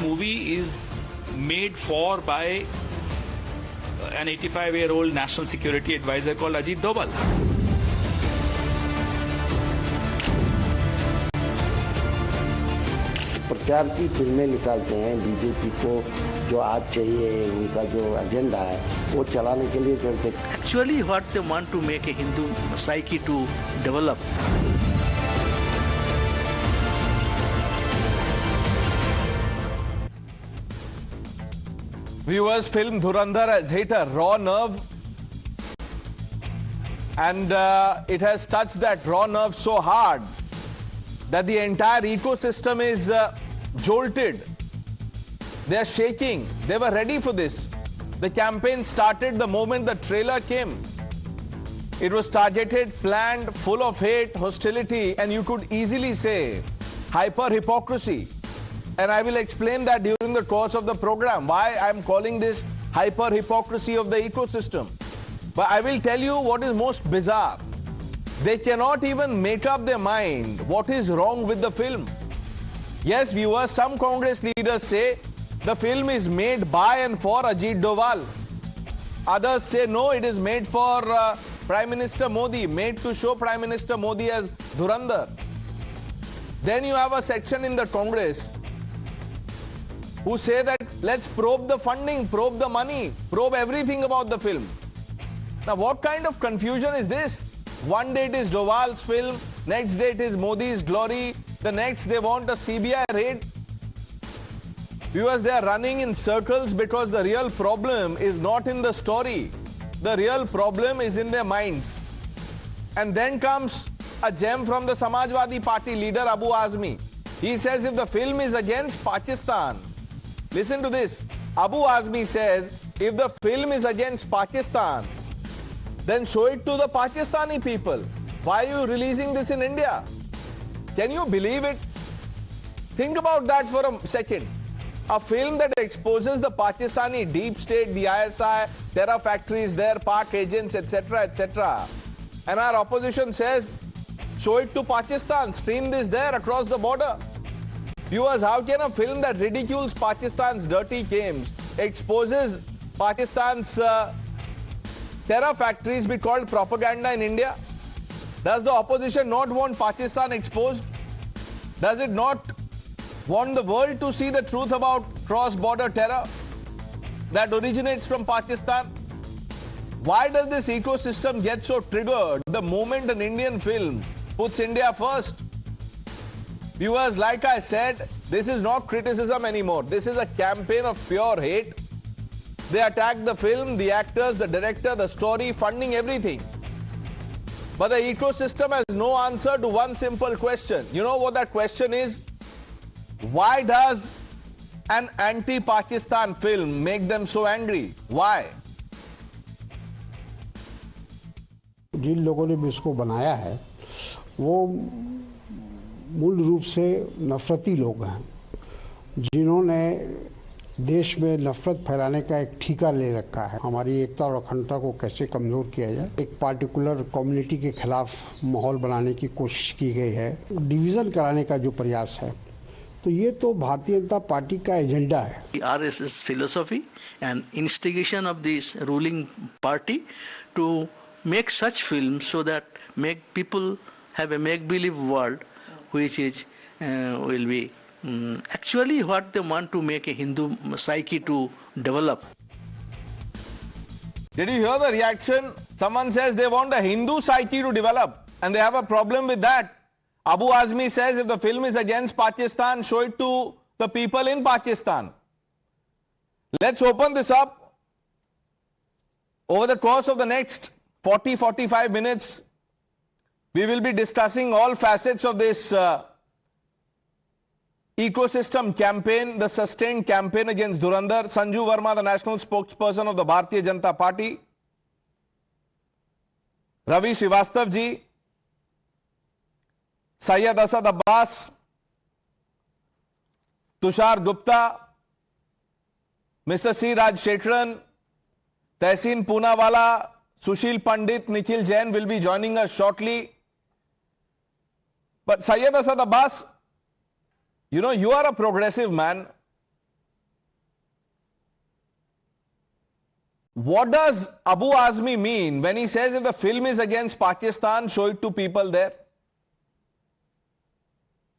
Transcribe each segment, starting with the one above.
this movie is made for by an 85-year-old national security advisor called Ajit Doval. प्रचार की फिल्में निकालते हैं बीजेपी को जो आज चाहिए उनका जो एजेंडा है वो चलाने के लिए चलते हैं. Actually, what they want to make a Hindu psyche to develop. Viewers, film Dhurandar has hit a raw nerve, and it has touched that raw nerve so hard that the entire ecosystem is jolted. They are shaking. They were ready for this. The campaign started the moment the trailer came. It was targeted, planned, full of hate, hostility, and you could easily say hyper-hypocrisy. And I will explain that during the course of the program, why I am calling this hyper-hypocrisy of the ecosystem. But I will tell you what is most bizarre. They cannot even make up their mind what is wrong with the film. Yes, viewers, some Congress leaders say the film is made by and for Ajit Doval. Others say no, it is made for Prime Minister Modi, made to show Prime Minister Modi as Dhurandar. Then you have a section in the Congress who say that let's probe the funding, probe the money, probe everything about the film. Now what kind of confusion is this? One day it is Doval's film, next day it is Modi's glory, the next they want a CBI raid. Viewers, they are running in circles because the real problem is not in the story. The real problem is in their minds. And then comes a gem from the Samajwadi Party leader Abu Azmi. He says if the film is against Pakistan, listen to this, Abu Azmi says if the film is against Pakistan, then show it to the Pakistani people. Why are you releasing this in India? Can you believe it? Think about that for a second. A film that exposes the Pakistani deep state, the ISI, terror factories there, Pak agents, etc., etc. And our opposition says, show it to Pakistan, stream this there across the border. Viewers, how can a film that ridicules Pakistan's dirty games, exposes Pakistan's terror factories be called propaganda in India? Does the opposition not want Pakistan exposed? Does it not want the world to see the truth about cross-border terror that originates from Pakistan? Why does this ecosystem get so triggered the moment an Indian film puts India first? Viewers, like I said, this is not criticism anymore. This is a campaign of pure hate. They attack the film, the actors, the director, the story, funding, everything. But the ecosystem has no answer to one simple question. You know what that question is? Why does an anti-Pakistan film make them so angry? Why? जिन लोगों ने भी उसको बनाया है वो मूल रूप से नफरती लोग हैं जिन्होंने देश में नफरत फैलाने का एक ठेका ले रखा है. हमारी एकता और अखंडता को कैसे कमजोर किया जाए, एक पार्टिकुलर कम्युनिटी के खिलाफ माहौल बनाने की कोशिश की गई है, डिवीजन कराने का जो प्रयास है, तो ये तो भारतीय जनता पार्टी का एजेंडा है. RSS philosophy and instigation of this ruling party to make such films so that make people have a make-believe world which is will be actually what they want to make a Hindu psyche to develop. Did you hear the reaction? Someone says they want a Hindu psyche to develop and they have a problem with that. Abu Azmi says if the film is against Pakistan, show it to the people in Pakistan. Let's open this up. Over the course of the next 40-45 minutes, we will be discussing all facets of this ecosystem campaign, the sustained campaign against Dhurandar. Sanju Verma, the national spokesperson of the Bharatiya Janata Party. Ravi Srivastav ji, Syed Asad Abbas, Tushar Gupta, Mr. C. Raj Shetran, Tehseen Poonawala, Sushil Pandit, Nikhil Jain will be joining us shortly. But Syed Asad Abbas, you know, you are a progressive man. what does Abu Azmi mean when he says if the film is against Pakistan, show it to people there?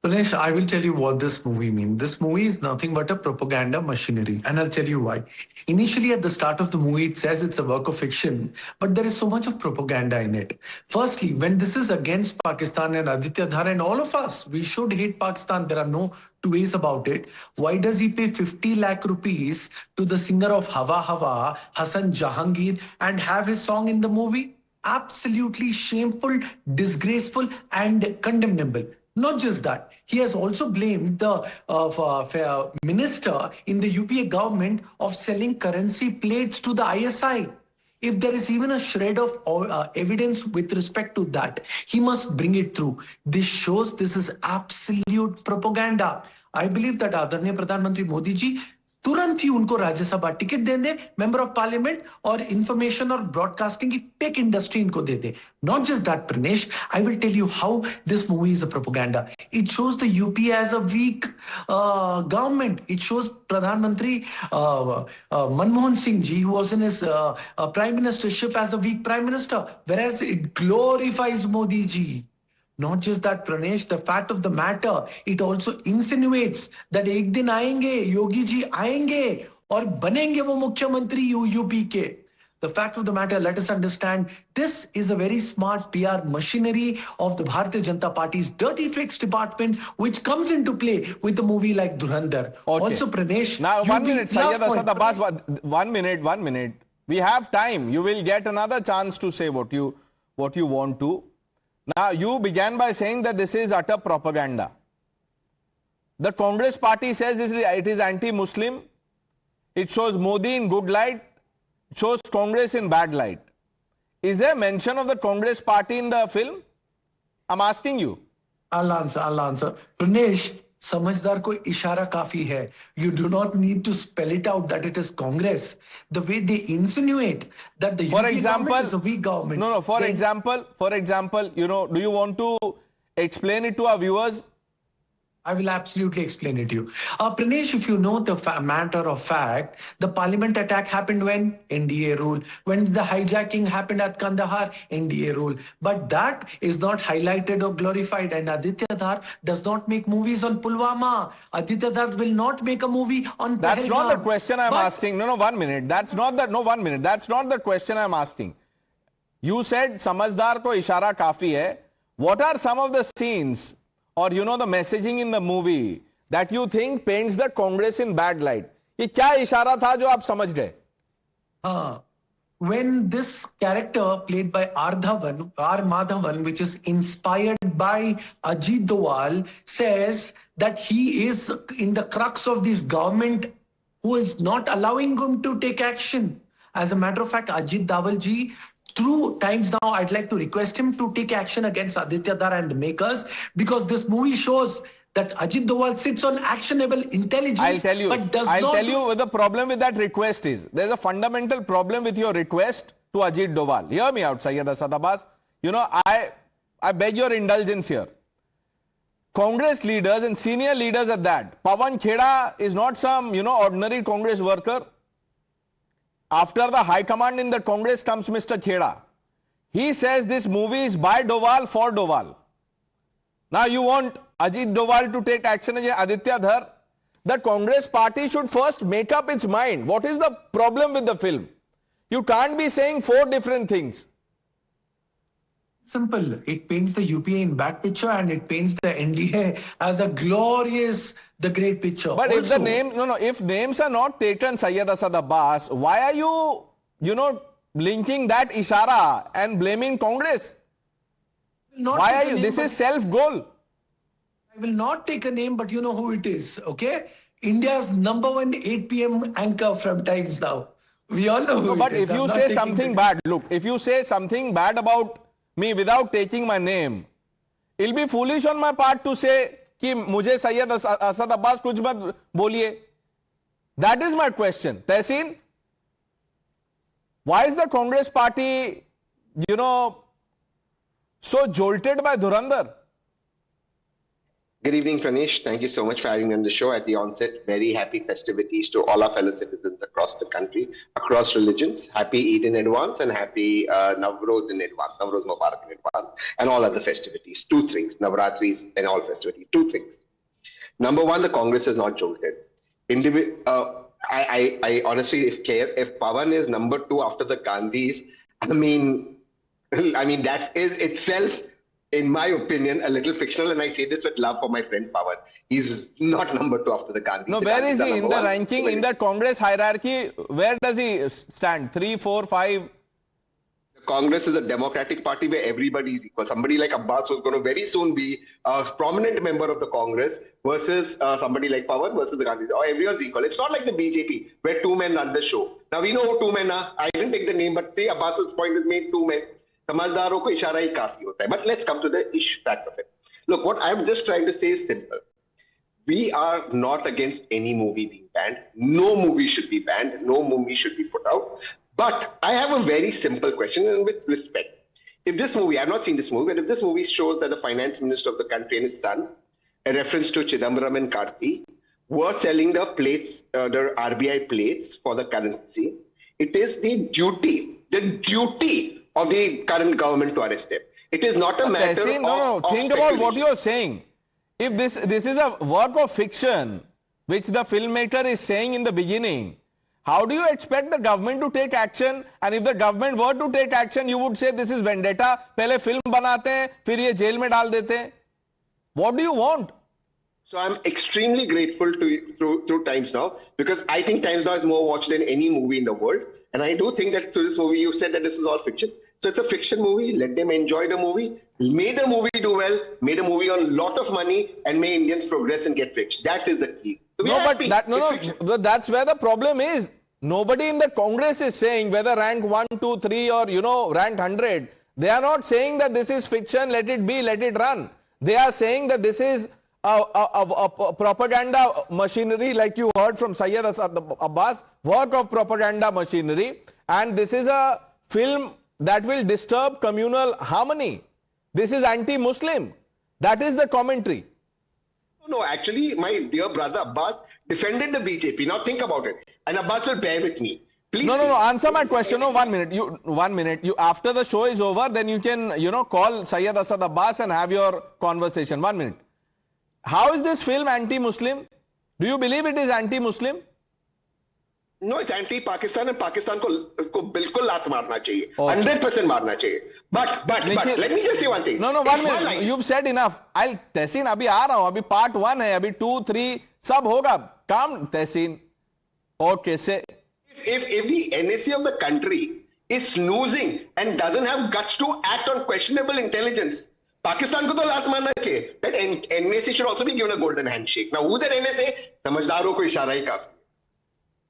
Pranesh, I will tell you what this movie means. This movie is nothing but a propaganda machinery, and I'll tell you why. Initially, at the start of the movie, it says it's a work of fiction, but there is so much of propaganda in it. Firstly, when this is against Pakistan and Aditya Dhar and all of us, we should hate Pakistan. There are no two ways about it. Why does he pay 50 lakh rupees to the singer of Hawa Hawa, Hassan Jahangir, and have his song in the movie? Absolutely shameful, disgraceful, and condemnable. Not just that, he has also blamed the minister in the UPA government of selling currency plates to the ISI. If there is even a shred of evidence with respect to that, he must bring it through. This shows this is absolute propaganda. I believe that Adarniya Pradhan Mantri Modi ji तुरंत ही उनको Rajya Sabha ticket they they, member of parliament, और information और broadcasting की fake industry इनको दे दे. Not just that, Pranesh, I will tell you how this movie is a propaganda. It shows the UP as a weak government. It shows Pradhan Mantri Manmohan Singh ji, who was in his prime ministership, as a weak prime minister, whereas it glorifies Modi ji. Not just that, Pranesh, the fact of the matter, it also insinuates that एक दिन आएंगे, योगी जी आएंगे और बनेंगे वो मुख्यमंत्री UP के. The fact of the matter, let us understand, this is a very smart PR machinery of the Bharatiya Janata Party's dirty tricks department, which comes into play with a movie like Dhurandar. Okay. Also, Pranesh, now 1 minute, Syed Asad Abbas, 1 minute. We have time. You will get another chance to say what you want to. Now, you began by saying that this is utter propaganda. The Congress party says it is anti-Muslim. It shows Modi in good light. It shows Congress in bad light. Is there mention of the Congress party in the film? I'm asking you. I'll answer. Pranesh, समझदार को इशारा काफी है. You do not need to spell it out that it is Congress. The way they insinuate that the UPA government is a weak government. No. For example, do you want to explain it to our viewers? I will absolutely explain it to you. Pranesh, if you know the matter of fact, the parliament attack happened when? NDA rule. When the hijacking happened at Kandahar, NDA rule. But that is not highlighted or glorified. And Aditya Dhar does not make movies on Pulwama. Aditya Dhar will not make a movie on Pahalgam. That's not the question I'm asking. No, 1 minute. That's not the question I'm asking. You said Samajdar ko ishara kafi hai. What are some of the scenes or the messaging in the movie that you think paints the Congress in bad light? ये क्या इशारा था जो आप समझ गए? When this character played by R. Madhavan, which is inspired by Ajit Doval, says that he is in the crux of this government who is not allowing him to take action. As a matter of fact, Ajit Doval ji, through times now, I'd like to request him to take action against Aditya Dhar and the makers, because this movie shows that Ajit Doval sits on actionable intelligence. I'll tell you what the problem with that request is. There's a fundamental problem with your request to Ajit Doval. Hear me out, Syed Asad Abbas. I beg your indulgence here. Congress leaders and senior leaders at that. Pawan Kheda is not some, ordinary Congress worker. After the high command in the Congress comes Mr. Kheda. He says this movie is by Doval for Doval. Now you want Ajit Doval to take action against Aditya Dhar. The Congress party should first make up its mind. What is the problem with the film? You can't be saying 4 different things. Simple. It paints the UPA in bad picture and it paints the NDA as a glorious, the great picture. But also, if names are not taken, Syed Asad Abbas, why are you, linking that ishara and blaming Congress? Why are you? This is self-goal. I will not take a name, but you know who it is, okay? India's #1 8 p.m. anchor from Times Now. We all know who it is. But if you say something bad, look, if you say something bad about me without taking my name, it'll be foolish on my part to say कि मुझे सैयद असद अब्बास कुछ मत बोलिए. That is my question. Tehseen, why is the Congress party, so jolted by Dhurandar? Good evening, Pranesh. Thank you so much for having me on the show. At the onset, very happy festivities to all our fellow citizens across the country, across religions. Happy Eid in advance and happy Navroz in advance, Navroz Mubarak in advance, and all other festivities. Two things, Navratris and all festivities. Two things. Number one, the Congress is not jolted. I honestly, if Pawan is number two after the Gandhis, I mean that is itself, in my opinion, a little fictional, and I say this with love for my friend Pawan. He's not number two after the Gandhis. No, where is he in the ranking, in the Congress hierarchy? Where does he stand? 3, 4, 5? Congress is a democratic party where everybody is equal. Somebody like Abbas was going to very soon be a prominent member of the Congress versus somebody like Pawan versus the Gandhis. Oh, everyone's equal. It's not like the BJP where two men run the show. Now we know who two men are. I didn't take the name, but say Abbas's point is made, two men. समझदारों को इशारा ही काफी होता है. But let's come to the fact of it. Look, what I'm just trying to say is simple. We are not against any movie being banned. No movie should be banned. No movie should be put out. But I have a very simple question, and with respect. If this movie, I've not seen this movie, but if this movie shows that the finance minister of the country and his son, a reference to Chidambaram and Karti, were selling the plates, the RBI plates for the currency, it is the duty of the current government to arrest them. It is not a matter of No, think about what you're saying. If this is a work of fiction, which the filmmaker is saying in the beginning, how do you expect the government to take action? And if the government were to take action, you would say this is vendetta. पहले film बनाते हैं, फिर ये jail में डाल देते हैं. What do you want? So I'm extremely grateful to you through Times Now, because I think Times Now is more watched than any movie in the world. And I do think that through this movie, you said that this is all fiction. So it's a fiction movie. Let them enjoy the movie. May the movie do well. May the movie earn a lot of money, and may Indians progress and get rich. That is the key. So but that's where the problem is. Nobody in the Congress is saying whether rank 1, 2, 3 or rank 100. They are not saying that this is fiction. Let it be. Let it run. They are saying that this is a propaganda machinery, like you heard from Syed Abbas, work of propaganda machinery, and this is a film that will disturb communal harmony. This is anti-Muslim. That is the commentary. No, actually, my dear brother Abbas defended the BJP. Now think about it. And Abbas will bear with me. Please. No. Answer my question. No, 1 minute. 1 minute. You after the show is over, then you can, call Syed Asad Abbas and have your conversation. 1 minute. How is this film anti-Muslim? Do you believe it is anti-Muslim? No, it's anti-Pakistan, and Pakistan को बिल्कुल लात मारना चाहिए. 100% मारना चाहिए. But let me just say one thing. No, 1 minute. You've said enough. Tehseen, अभी आ रहा हूँ. अभी part 1 है. अभी 2, 3 सब होगा. Calm, Tehseen. Okay, say. If the NSA of the country is snoozing and doesn't have guts to act on questionable intelligence, Pakistan को तो लात मारना चाहिए. That NSA should also be given a golden handshake. Now, who's that NSA? समझदारों को इशारा ही काफी.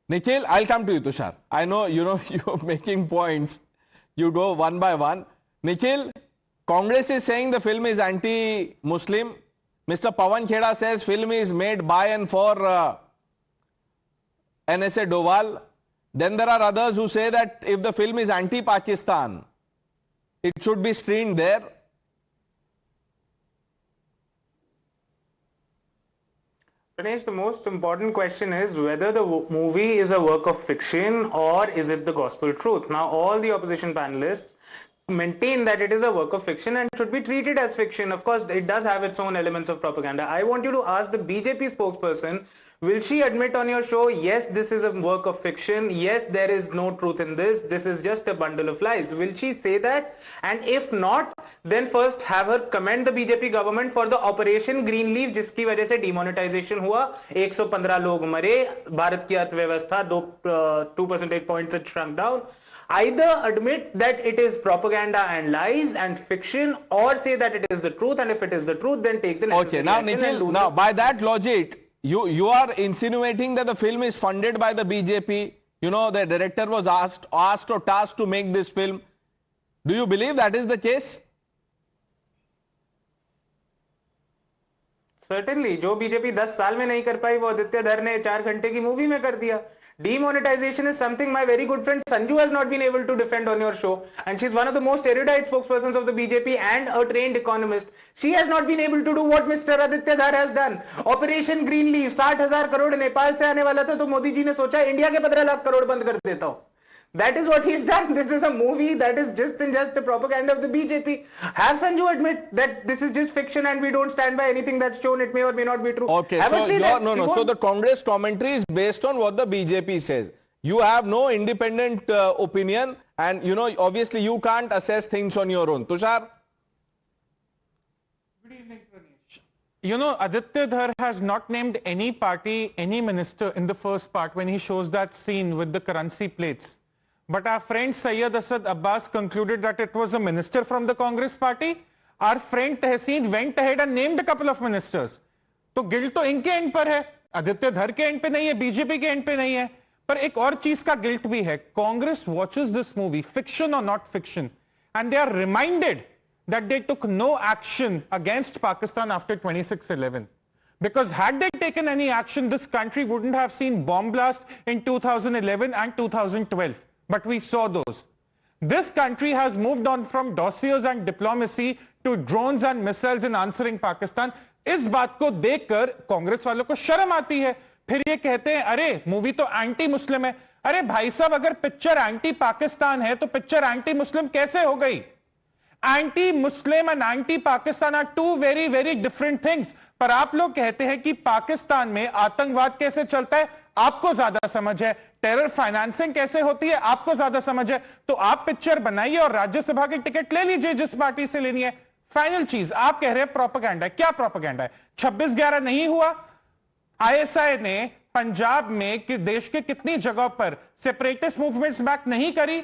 Nikhil, I'll come to you, Tushar. I know, you're making points. You go one by one. Nikhil, Congress is saying the film is anti-Muslim. Mr. Pawan Kheda says film is made by and for NSA Doval. Then there are others who say that if the film is anti-Pakistan, it should be screened there. Pranesh, the most important question is whether the movie is a work of fiction or is it the gospel truth. Now, all the opposition panelists maintain that it is a work of fiction and should be treated as fiction. Of course, it does have its own elements of propaganda. I want you to ask the BJP spokesperson, will she admit on your show, yes, this is a work of fiction, yes, there is no truth in this is just a bundle of lies. Will she say that? And if not, then first have her commend the BJP government for the Operation Greenleaf, जिसकी वजह से demonetization हुआ, 115 लोग मरे, भारत की अर्थव्यवस्था 2 percentage points it shrunk down. Either admit that it is propaganda and lies and fiction, or say that it is the truth, and if it is the truth, then take the necessary action. Okay, now Nikhil, now by that logic, you are insinuating that the film is funded by the BJP. The director was asked or tasked to make this film. Do you believe that is the case? Certainly, जो BJP 10 साल में नहीं कर पाई वो आदित्य धर ने 4 घंटे की मूवी में कर दिया. Demonetization is something my very good friend Sanju has not been able to defend on your show, and she's one of the most erudite spokespersons of the BJP and a trained economist. She has not been able to do what Mr. Aditya Dhar has done. Operation Greenleaf, 60,000 crore Nepal से आने वाला था, तो मोदी जी ने सोचा India के 15 लाख करोड़ बंद कर देता हूं. That is what he's done. This is a movie that is just the propaganda of the BJP. Have Sanju admit that this is just fiction and we don't stand by anything that's shown. It may or may not be true. Okay, so the Congress commentary is based on what the BJP says. You have no independent opinion, and obviously you can't assess things on your own. Tushar? Good evening, Pranesh. Aditya Dhar has not named any party, any minister in the first part when he shows that scene with the currency plates. But our friend Syed Asad Abbas concluded that it was a minister from the Congress party. Our friend Tehseen went ahead and named a couple of ministers. So guilt तो इनके end पर है, आदित्य धर के end पे नहीं है, BJP के end पे नहीं है. पर एक और चीज का guilt भी है. Congress watches this movie, fiction or not fiction, and they are reminded that they took no action against Pakistan after 26/11. Because had they taken any action, this country wouldn't have seen bomb blast in 2011 and 2012. But we saw those. This country has moved on from dossiers and diplomacy to drones and missiles in answering Pakistan. इस बात को देखकर कांग्रेस वालों को शर्म आती है. फिर ये कहते हैं अरे मूवी तो एंटी मुस्लिम है. अरे भाई साहब, अगर पिक्चर एंटी पाकिस्तान है तो पिक्चर एंटी मुस्लिम कैसे हो गई? Anti Muslim and anti Pakistan are two very very different things. पर आप लोग कहते हैं कि पाकिस्तान में आतंकवाद कैसे चलता है, आपको ज्यादा समझ है. टेरर फाइनेंसिंग कैसे होती है, आपको ज्यादा समझ है. तो आप पिक्चर बनाइए और राज्यसभा की टिकट ले लीजिए जिस पार्टी से लेनी है. फाइनल चीज, आप कह रहे हैं प्रोपेगेंडा. क्या प्रोपेगेंडा है? 26/11 नहीं हुआ. आईएसआई ने पंजाब में देश के कितनी जगह पर सेपरेटिस्ट मूवमेंट्स बैक नहीं करी.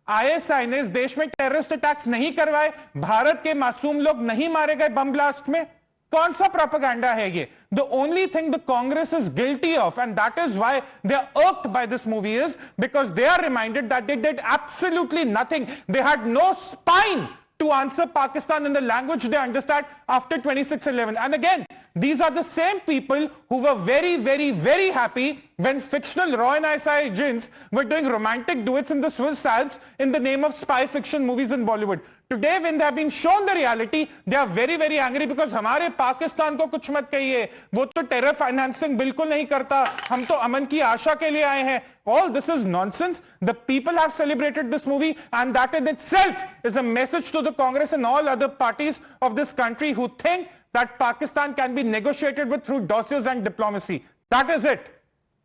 आईएसआई ने इस देश में टेररिस्ट अटैक्स नहीं करवाए. भारत के मासूम लोग नहीं मारे गए बम ब्लास्ट में. कौन सा प्रोपेगेंडा है ये? The only thing the Congress is guilty of, and that is why they are irked by this movie, is because they are reminded that they did absolutely nothing. They had no spine to answer Pakistan in the language they understand after 26/11. And again, these are the same people who were very, very, very happy when fictional Roy and ISI agents were doing romantic duets in the Swiss Alps in the name of spy fiction movies in Bollywood. Today, when they have been shown the reality, they are very, very angry because हमारे पाकिस्तान को कुछ मत कहिए, वो तो terror financing बिल्कुल नहीं करता, हम तो अमन की आशा के लिए आए हैं. All this is nonsense. The people have celebrated this movie, and that in itself is a message to the Congress and all other parties of this country who think that Pakistan can be negotiated with through dossiers and diplomacy. That is it.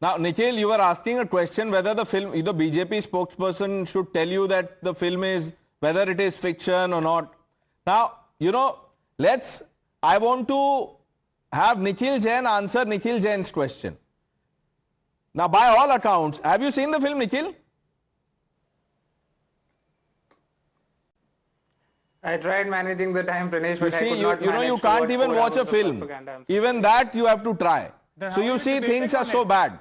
Now, Nikhil, you were asking a question whether the film, the BJP spokesperson should tell you that the film is, whether it is fiction or not. Now, I want to have Nikhil Jain answer Nikhil Jain's question. Now, by all accounts, have you seen the film, Nikhil? I tried managing the time, Pranesh, but you can't even watch a film. Even that you have to try. So you see, things are so bad.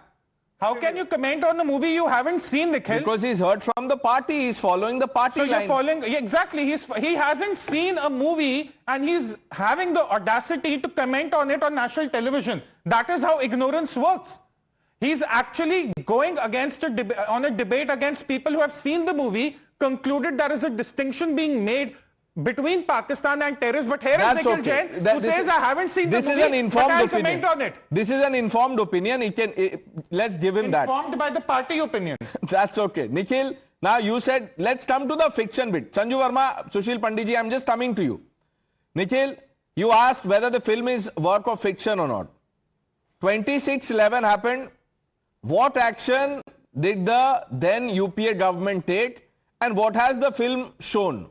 How can you comment on the movie you haven't seen, Nikhil? Because he's heard from the party. He's following the party line. So you're following, exactly. He hasn't seen a movie and he's having the audacity to comment on it on national television. That is how ignorance works. He's actually going against on a debate against people who have seen the movie, concluded there is a distinction being made between Pakistan and terrorists, but here is Nikhil Jain who says I haven't seen the movie, this is an informed opinion. Comment on it. This is an informed opinion. Let's give him that. Informed by the party opinion. That's okay. Nikhil, now you said, let's come to the fiction bit. Sanju Verma, Sushil Panditji, I'm just coming to you. Nikhil, you asked whether the film is work of fiction or not. 26/11 happened. What action did the then UPA government take, and what has the film shown?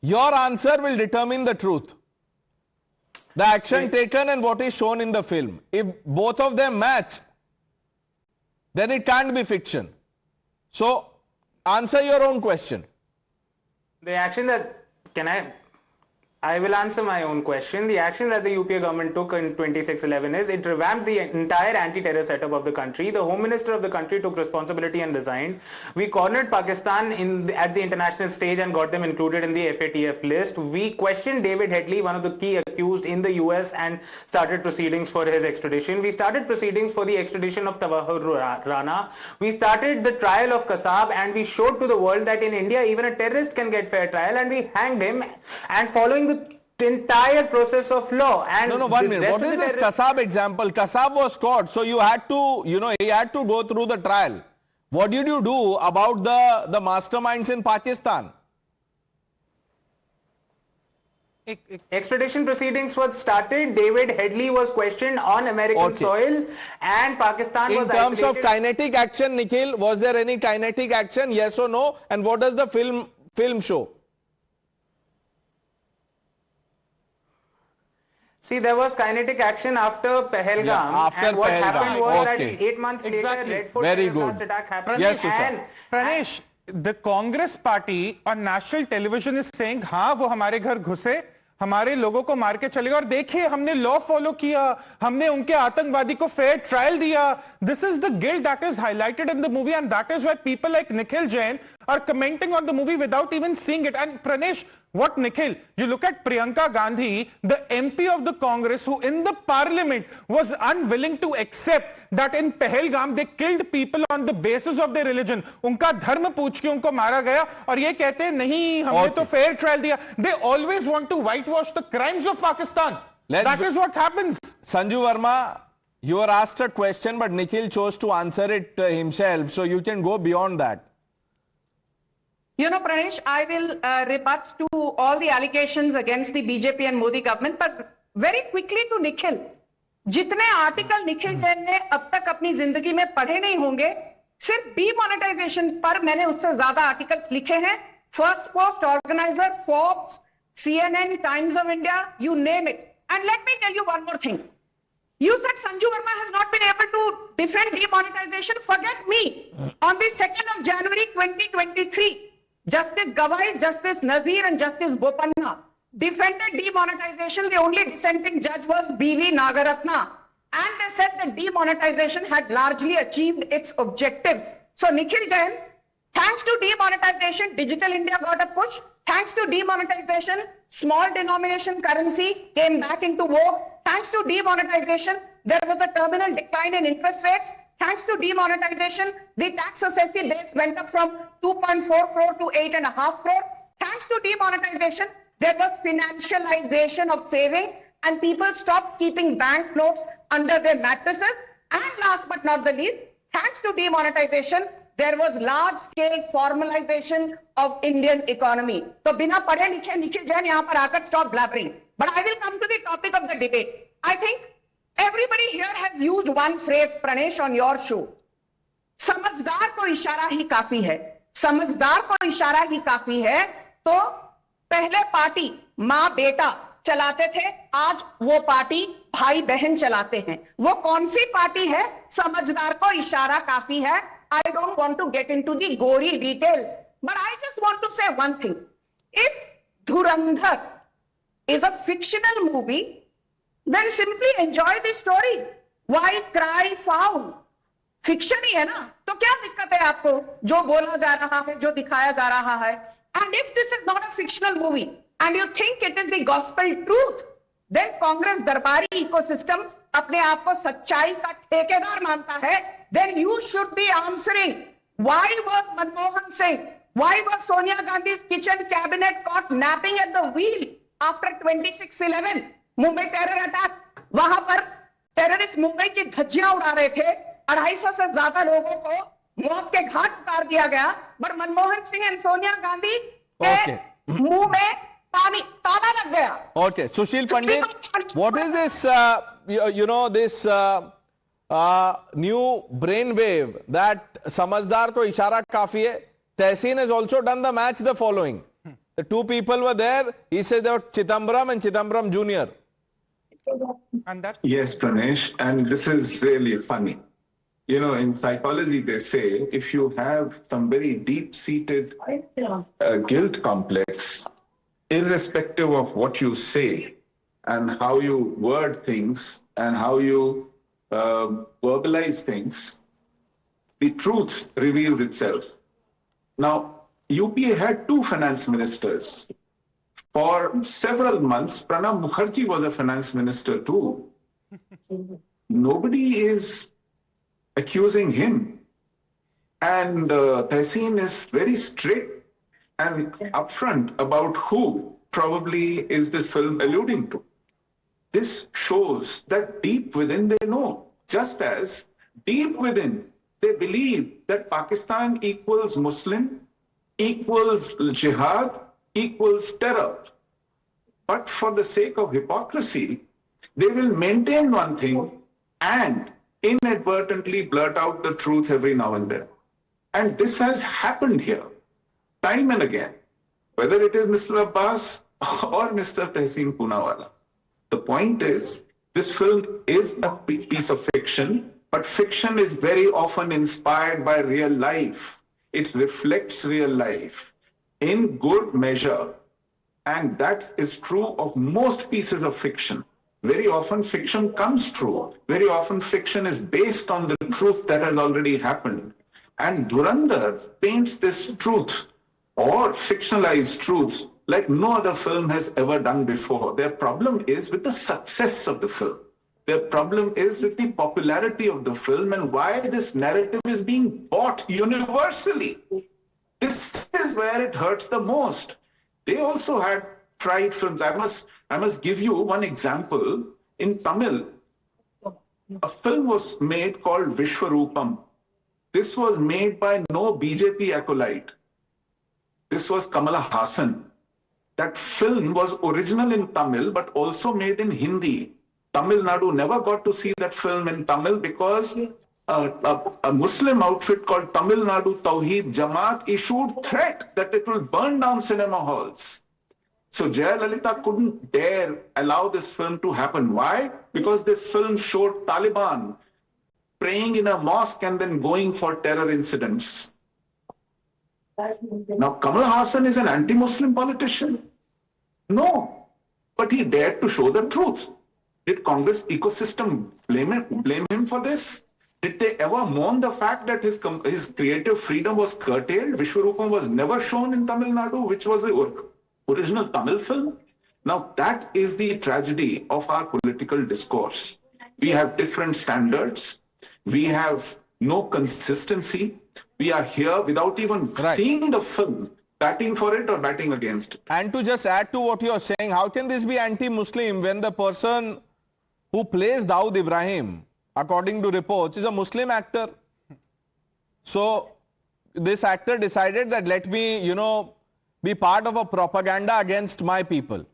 Your answer will determine the truth. The action taken and what is shown in the film. If both of them match, then it can't be fiction. So, answer your own question. The action that, can I I will answer my own question. The action that the UPA government took in 2611 is it revamped the entire anti-terror setup of the country. The Home Minister of the country took responsibility and resigned. We cornered Pakistan at the international stage and got them included in the FATF list. We questioned David Headley, one of the key accused in the US, and started proceedings for his extradition. We started proceedings for the extradition of Tawahur Rana. We started the trial of Kasab, and we showed to the world that in India even a terrorist can get fair trial, and we hanged him. And following the entire process of law. And no, 1 minute. What is this Kasab example? Kasab was caught, so you had to, he had to go through the trial. What did you do about the masterminds in Pakistan? Extradition proceedings were started. David Headley was questioned on American soil, and Pakistan was isolated. In terms of kinetic action, Nikhil, was there any kinetic action? Yes or no? And what does the film show? See, there was kinetic action after Pahalgam. Yeah, and what happened was that 8 months later, Red Fort terrorist attack happened. Yes, and Pranesh, the Congress party on national television is saying, हाँ वो हमारे घर घुसे, हमारे लोगों को मार के चले गए और देखिए हमने लॉ फॉलो किया, हमने उनके आतंकवादी को फेयर ट्रायल दिया. This is the guilt that is highlighted in the movie, and that is why people like Nikhil Jain are commenting on the movie without even seeing it. And Pranesh, what Nikhil, you look at Priyanka Gandhi, the MP of the Congress, who in the parliament was unwilling to accept that in Pahalgam they killed people on the basis of their religion. उनका धर्म पूछ के उनको मारा गया और ये कहते हैं नहीं हमने तो fair trial दिया. They always want to whitewash the crimes of Pakistan. That is what happens. Sanju Verma, you were asked a question, but Nikhil chose to answer it himself, so you can go beyond that. You know, Pranesh, I will rebut to all the allegations against the BJP and Modi government, but very quickly to Nikhil. जितने article Nikhil Jain ने अब तक अपनी जिंदगी में पढ़े नहीं होंगे, सिर्फ डीमोनेटाइजेशन पर मैंने उससे ज्यादा आर्टिकल्स लिखे हैं. First post organiser, Forbes, CNN, Times of India, you name it. And let me tell you one more thing. You said Sanju Verma has not been able to defend demonetization. Forget me. On the 2nd of January 2023, Justice Gawai, Justice Nazir and Justice Bopanna defended demonetization. The only dissenting judge was B.V. Nagaratna. And they said that demonetization had largely achieved its objectives. So Nikhil Jain, thanks to demonetization, Digital India got a push. Thanks to demonetization, small denomination currency came back into vogue. Thanks to demonetization, there was a terminal decline in interest rates. Thanks to demonetization, the tax assessee base went up from 2.4 crore to 8.5 crore. Thanks to demonetization, there was financialization of savings and people stopped keeping bank notes under their mattresses. And last but not the least, thanks to demonetization, there was large-scale formalization of Indian economy. So, बिना पढ़े लिखे निखिल जैन यहाँ पर आकर stop blabbering. But I will come to the topic of the debate. I think everybody here has used one phrase, Pranesh, on your show. समझदार को इशारा ही काफी है. समझदार को इशारा ही काफी है. तो पहले पार्टी माँ बेटा चलाते थे, आज वो पार्टी भाई बहन चलाते हैं. वो कौन सी पार्टी है? समझदार को इशारा काफी है. I don't want to get into the gory details, but I just want to say one thing. If Dhurandar is a fictional movie, then simply enjoy the story. Why cry foul? Fiction ही है ना, तो क्या दिक्कत है आपको? जो बोला जा रहा है, जो दिखाया जा रहा है. And if this is not a fictional movie, and you think it is the gospel truth, then Congress दरबारी ecosystem अपने आप को सच्चाई का ठेकेदार मानता है. Then you should be answering. Why was Manmohan Singh, why was Sonia Gandhi's kitchen cabinet caught napping at the wheel after 26/11? Mumbai terror attack. वहां पर टेररिस्ट मुंबई की धज्जियां उड़ा रहे थे. 250 से ज्यादा लोगों को मौत के घाट उतार दिया गया. पर मनमोहन सिंह एंड सोनिया गांधी के मुंह में पानी ताला लग गया. Okay, Sushil Pandit, what is this? This new brainwave that Samazdar to Ishara kafi hai. Tehseen has also done the match the following. The two people were there. He said they were Chidambaram and Chidambaram Jr. And that's yes, Pranesh, and this is really funny. You know, in psychology, they say if you have some very deep-seated guilt complex, irrespective of what you say and how you word things and how you verbalize things, the truth reveals itself. Now, UPA had 2 finance ministers. For several months, Pranab Mukherjee was a finance minister too. Nobody is accusing him. And Tehseen is very strict and upfront about who probably is this film alluding to. This shows that deep within they know, just as deep within they believe that Pakistan equals Muslim, equals jihad, equals terror. But for the sake of hypocrisy, they will maintain one thing and inadvertently blurt out the truth every now and then. And this has happened here, time and again, whether it is Mr. Abbas or Mr. Tehseen Poonawalla. The point is, this film is a piece of fiction, but fiction is very often inspired by real life. It reflects real life in good measure. And that is true of most pieces of fiction. Very often fiction comes true. Very often fiction is based on the truth that has already happened. And Dhurandar paints this truth or fictionalized truth like no other film has ever done before. Their problem is with the success of the film. Their problem is with the popularity of the film and why this narrative is being bought universally. This is where it hurts the most. They also had tried films. I must give you one example. In Tamil, a film was made called Vishwarupam. This was made by no BJP acolyte. This was Kamala Hassan. That film was original in Tamil, but also made in Hindi. Tamil Nadu never got to see that film in Tamil because a Muslim outfit called Tamil Nadu Tawheed Jamaat issued threat that it will burn down cinema halls. So Jayalalitha couldn't dare allow this film to happen. Why? Because this film showed Taliban praying in a mosque and then going for terror incidents. Now, Kamal Hassan is an anti-Muslim politician? No, but he dared to show the truth. Did Congress ecosystem blame him for this? Did they ever mourn the fact that his creative freedom was curtailed? Vishwarupam was never shown in Tamil Nadu, which was the original Tamil film. Now, that is the tragedy of our political discourse. We have different standards. We have no consistency. We are here without even seeing the film, batting for it or batting against it. And to just add to what you're saying, how can this be anti-Muslim when the person who plays Dawood Ibrahim, according to reports, is a Muslim actor? So this actor decided that let me, be part of a propaganda against my people.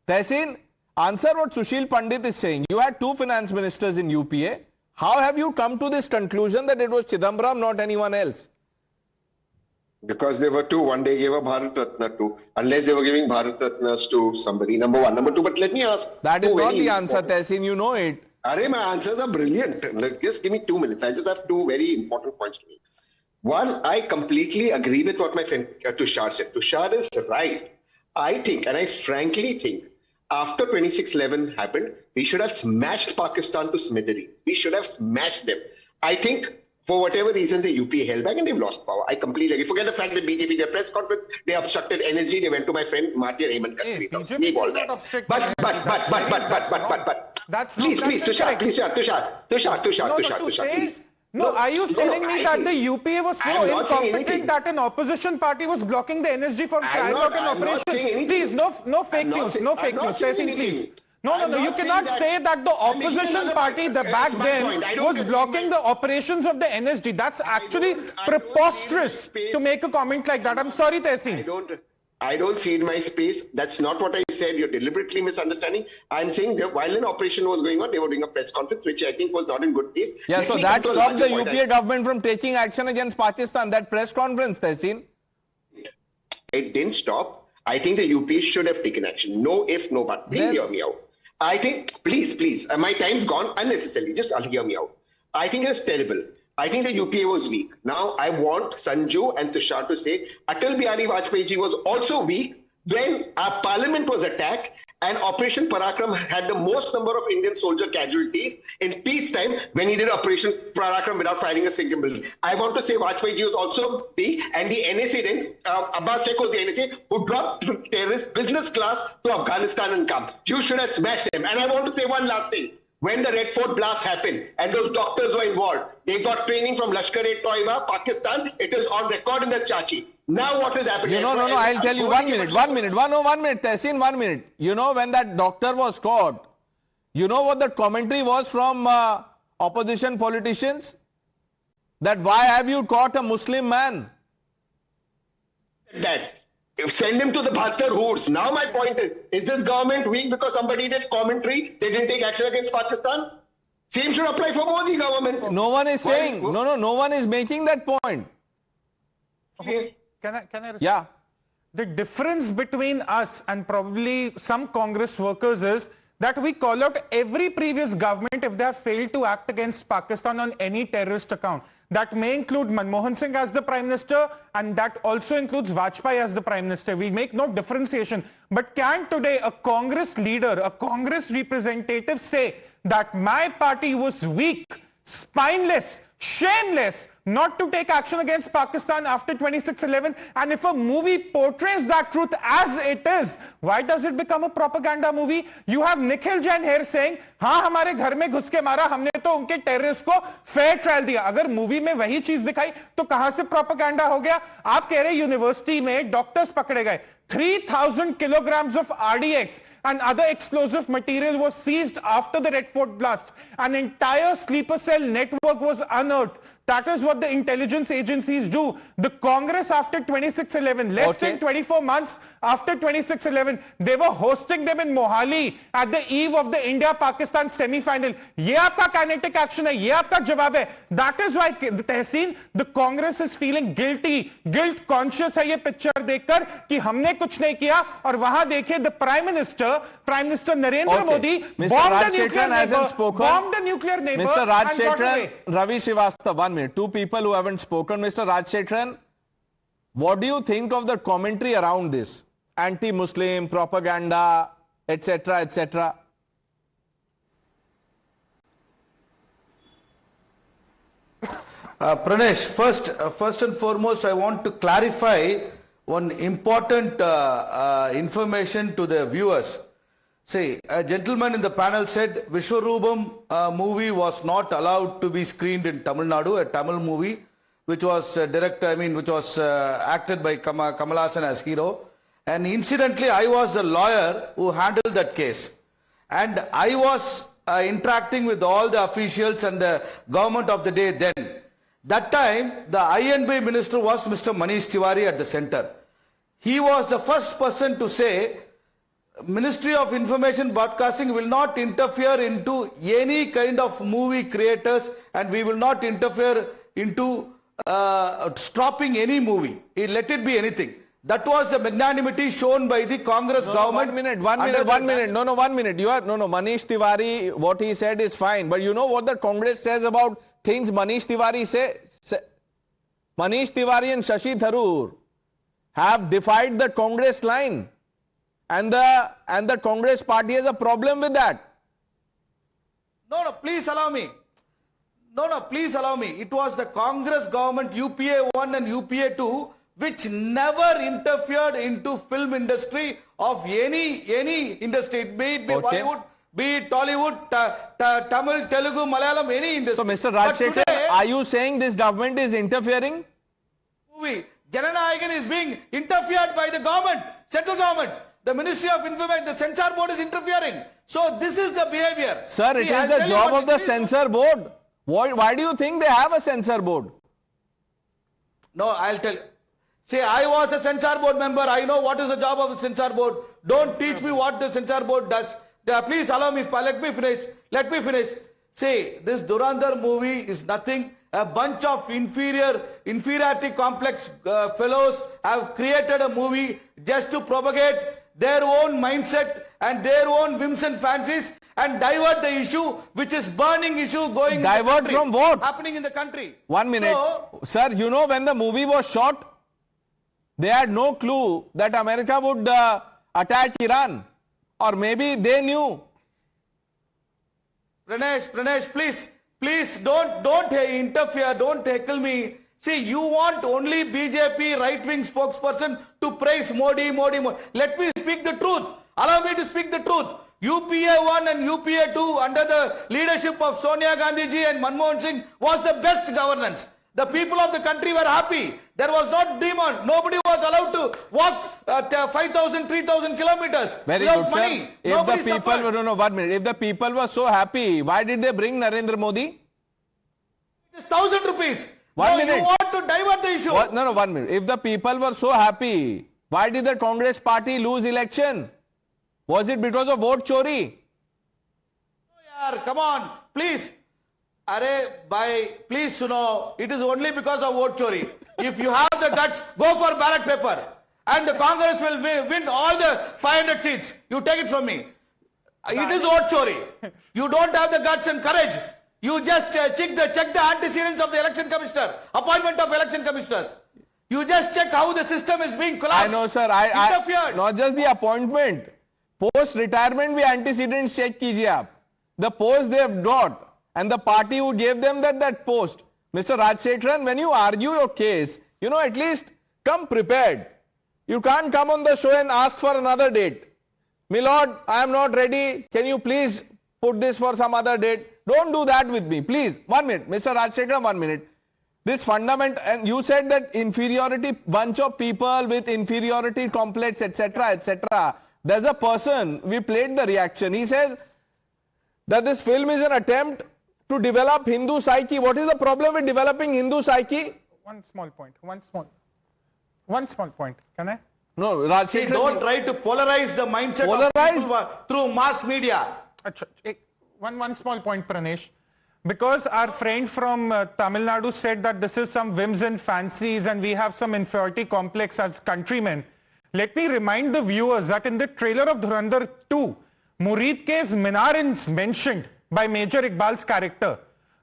Tehseen, answer what Sushil Pandit is saying. You had 2 finance ministers in UPA. How have you come to this conclusion that it was Chidambaram, not anyone else? Because there were 2. One day gave a Bharat Ratna to, unless they were giving Bharat Ratnas to somebody, number 1. Number 2, but let me ask. That is not the answer, Tehseen, you know it. Arey, my answers are brilliant. Just give me 2 minutes. I just have 2 very important points to make. One, I completely agree with what my friend Tushar said. Tushar is right. I think, and I frankly think, after 26/11 happened, we should have smashed Pakistan to smithereens. We should have smashed them. I think, for whatever reason, the UPA held back and they've lost power. I completely agree. Forget the fact that BJP, their press conference, they obstructed energy. They went to my friend Martia Hemant. Leave all that. But, please, Tushar, please. No, are you telling me that the UPA was so incompetent that an opposition party was blocking the NSG from carrying out an operation? Please, no fake news, no fake news. Tehseen, please. No, you cannot say that the opposition party back then was blocking the operations of the NSG. That's actually preposterous to make a comment like that. I'm sorry, Tehseen. I don't cede my space. That's not what I said. You're deliberately misunderstanding. I'm saying that while an operation was going on, they were doing a press conference, which I think was not in good taste. Yeah, so that stopped the UPA government from taking action against Pakistan, that press conference, Tehseen. It didn't stop. I think the UPA should have taken action. No if, no but. Please hear me out. I think, please, my time's gone unnecessarily. Just hear me out. I think it's terrible. I think the UPA was weak. Now, I want Sanju and Tushar to say Atal Bihari Vajpayee ji was also weak, when our parliament was attacked and Operation Parakram had the most number of Indian soldier casualties in peacetime when he did Operation Parakram without firing a single bullet. I want to say Vajpayee ji was also and the NSA then, Abbas Sheikh was the NSA who dropped terrorists business class to Afghanistan and come. You should have smashed them. And I want to say one last thing. When the Red Fort blast happened and those doctors were involved, they got training from Lashkar-e-Toiba, Pakistan. It is on record in the Psyche. Now what is happening? No, I'll tell you. 1 minute. Tehseen, 1 minute. You know, when that doctor was caught, you know what the commentary was from opposition politicians? That why have you caught a Muslim man? That. Send him to the Bhaktar Hoods. Now my point is this government weak because somebody did commentary? They didn't take action against Pakistan? Same should apply for Modi government. No one is saying, no one is making that point. Okay. Can I respond? Yeah. The difference between us and probably some Congress workers is that we call out every previous government if they have failed to act against Pakistan on any terrorist account. That may include Manmohan Singh as the Prime Minister, and that also includes Vajpayee as the Prime Minister. We make no differentiation. But can today a Congress leader, a Congress representative say that my party was weak, spineless, shameless, not to take action against Pakistan after 26/11, and if a movie portrays that truth as it is, why does it become a propaganda movie? You have Nikhil Jain here saying, हाँ हमारे घर में घुस के मारा, हमने तो उनके टेररिस्ट को फेयर ट्रायल दिया. अगर मूवी में वही चीज दिखाई तो कहां से प्रोपेगेंडा हो गया? आप कह रहे यूनिवर्सिटी में डॉक्टर्स पकड़े गए. 3,000 kilograms of RDX and other explosive material was seized after the Red Fort blast. An entire sleeper cell network was unearthed. That is what the intelligence agencies do. The Congress after 26/11, less than 24 months after 26/11, they were hosting them in Mohali at the eve of the India-Pakistan semi-final. ये आपका kinetic action है, ये आपका जवाब है. That is why, Tehseen, the Congress is feeling guilty, guilt conscious है ये picture देखकर कि हमने कुछ नहीं किया. और वहां देखिए the Prime Minister Narendra Modi bombed the nuclear neighbor. Mr. Rajshekharan, Ravi Srivastava, 1 minute. Two people who haven't spoken. Mr. Rajshekharan, what do you think of the commentary around this? Anti-Muslim, propaganda, etc., etc.? Pranesh, first and foremost, I want to clarify one important information to the viewers. See, a gentleman in the panel said Vishwarupam movie was not allowed to be screened in Tamil Nadu, a Tamil movie which was acted by Kamal Haasan as hero. And incidentally, I was the lawyer who handled that case. And I was interacting with all the officials and the government of the day then. That time, the INB minister was Mr. Manish Tiwari at the center. He was the first person to say, Ministry of Information Broadcasting will not interfere into any kind of movie creators, and we will not interfere into stopping any movie. Let it be anything. That was the magnanimity shown by the Congress government. 1 minute. No, 1 minute. No, Manish Tiwari, what he said is fine. But you know what the Congress says about things Manish Tiwari say? Manish Tiwari and Shashi Tharoor have defied the Congress line. And the Congress party has a problem with that. No, please allow me. Please allow me. It was the Congress government, UPA 1 and UPA 2, which never interfered into film industry of any industry, be it Bollywood, be it Tollywood, Tamil, Telugu, Malayalam, any industry. So, Mr. Rajshekharan, are you saying this government is interfering? Jananayagan is being interfered by the government, central government. The Ministry of Information, the censor board is interfering. So this is the behavior. Sir, it is the job of the censor board. Why do you think they have a censor board? No, I'll tell you. See, I was a censor board member. I know what is the job of the censor board. Don't teach me what the censor board does. Please allow me. Let me finish. See, this Dhurandar movie is nothing. A bunch of inferiority complex fellows have created a movie just to propagate their own mindset and their own whims and fancies and divert the issue, which is burning issue going divert from what? Happening in the country. 1 minute. So, sir, you know when the movie was shot? They had no clue that America would attack Iran. Or maybe they knew. Pranesh, please don't interfere, don't heckle me. See, you want only BJP right-wing spokesperson to praise Modi. Let me speak the truth. Allow me to speak the truth. UPA 1 and UPA 2 under the leadership of Sonia Gandhi ji and Manmohan Singh was the best governance. The people of the country were happy. There was not demand. Nobody was allowed to walk 5,000, 3,000 kilometers without money. If the people, no, 1 minute. If the people were so happy, why did they bring Narendra Modi? It's 1,000 rupees. 1 minute. You want to divert the issue. No, 1 minute. If the people were so happy, why did the Congress party lose election? Was it because of vote chori? Oh, yaar, come on, please. Please, it is only because of vote chori. If you have the guts, go for ballot paper. And the Congress will win all the 500 seats. You take it from me. It is vote chori. You don't have the guts and courage. You just check the antecedents of the election commissioner, appointment of election commissioners. You just check how the system is being collapsed. I know, sir. I not just the appointment. Post-retirement भी antecedents check कीजिए आप. The post they have got and the party who gave them that post. Mr. Rajshekharan, when you argue your case, at least come prepared. You can't come on the show and ask for another date. My lord, I am not ready. Can you please put this for some other date? Don't do that with me. Please, 1 minute. Mr. Rajshekharan, 1 minute. This fundament, and you said that inferiority, bunch of people with inferiority complex, etc., etc. There's a person, we played the reaction. He says that this film is an attempt to develop Hindu psyche. What is the problem with developing Hindu psyche? One small point. Can I? No, Rajshekharan. Don't try to polarize the mindset of people through mass media. One small point, Pranesh. Because our friend from Tamil Nadu said that this is some whims and fancies and we have some inferiority complex as countrymen. Let me remind the viewers that in the trailer of Dhurandar 2, Murid K's Minar is mentioned by Major Iqbal's character.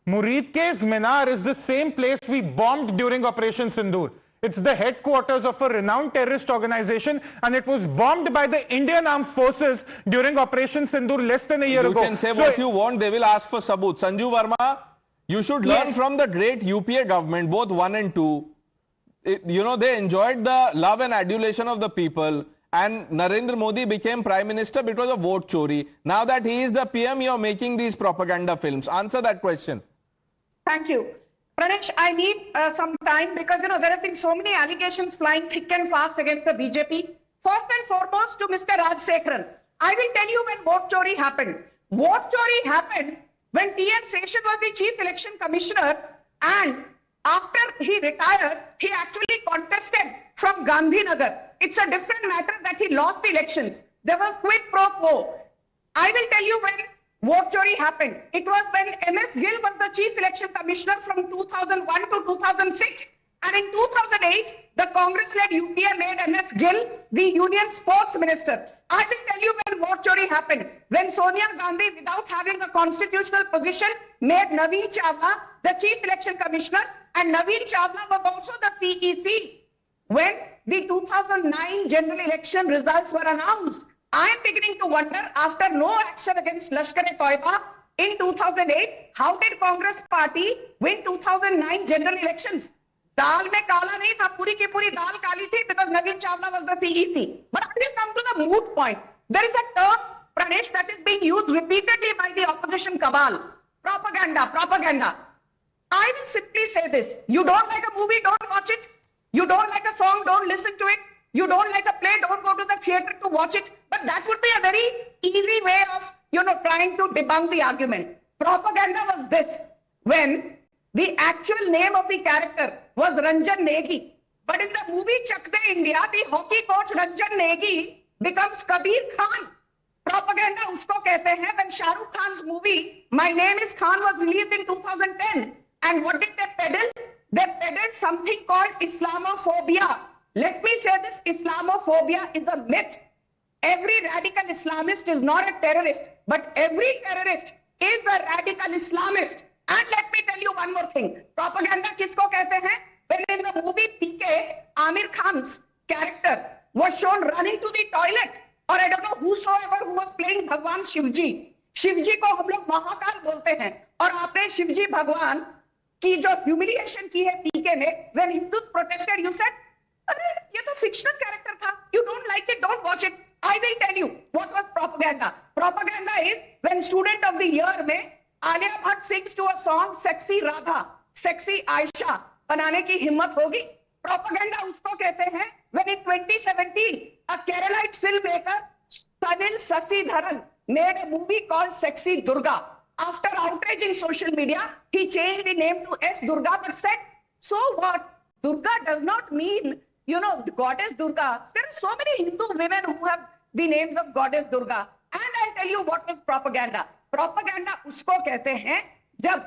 Murid K's Minar is the same place we bombed during Operation Sindoor. It's the headquarters of a renowned terrorist organization and it was bombed by the Indian Armed Forces during Operation Sindoor less than a year ago. You can say what you want, they will ask for sabut. Sanju Verma, you should learn from the great UPA government, both 1 and 2. They enjoyed the love and adulation of the people and Narendra Modi became Prime Minister because of vote chori. Now that he is the PM, you are making these propaganda films. Answer that question. Thank you. Pranesh, I need some time because, there have been so many allegations flying thick and fast against the BJP. First and foremost to Mr. Rajshekharan, I will tell you when vote chori happened. Vote chori happened when T.N. Seshan was the Chief Election Commissioner and after he retired, he actually contested from Gandhinagar. It's a different matter that he lost the elections. There was quid pro quo. I will tell you when vote chori happened. It was when MS Gill was the Chief Election Commissioner from 2001 to 2006. And in 2008, the Congress-led UPA made MS Gill the Union Sports Minister. I will tell you when vote chori happened. When Sonia Gandhi, without having a constitutional position, made Naveen Chawla the Chief Election Commissioner, and Naveen Chawla was also the CEC. When the 2009 general election results were announced, I am beginning to wonder, after no action against Lashkar-e-Toiba in 2008, how did Congress party win 2009 general elections? Dal mein kala nahi tha, puri ki puri dal kali thi because Naveen Chawla was the CEC. But I will come to the moot point. There is a term, Pranesh, that is being used repeatedly by the opposition cabal. Propaganda. I will simply say this. You don't like a movie, don't watch it. You don't like a song, don't listen to it. You don't like a play, don't go to the theater to watch it. But that would be a very easy way of, trying to debunk the argument. Propaganda was this. When the actual name of the character was Ranjan Negi. But in the movie Chak De India, the hockey coach Ranjan Negi becomes Kabir Khan. Propaganda usko kehte hain. When Shah Rukh Khan's movie, My Name is Khan, was released in 2010. And what did they peddle? They peddled something called Islamophobia. Let me say this, Islamophobia is a myth. Every radical Islamist is not a terrorist, but every terrorist is a radical Islamist. And let me tell you one more thing. Propaganda kisko kehte hain? When in the movie PK, Amir Khan's character was shown running to the toilet, or I don't know whosoever who was playing भगवान शिवजी. शिवजी को हम लोग महाकाल बोलते हैं, और आपने शिवजी भगवान की जो ह्यूमिलिएशन की है पीके में, when Hindus protested, you said, अरे ये तो फिक्शनल कैरेक्टर था, you don't like it, don't watch it. I will tell you what was propaganda. Propaganda is when student of the year में Alia Bhatt sings to a song sexy Radha, sexy Ayesha बनाने की हिम्मत होगी. Propaganda उसको कहते हैं when in 2017 a Keralite filmmaker Sanil Sasidharan made a movie called Sexy Durga. After outrage in social media, he changed the name to S. Durga, but said, so what? Durga does not mean, you know, the goddess Durga. There are so many Hindu women who have the names of goddess Durga. And I'll tell you what was propaganda. Propaganda usko kehte hain jab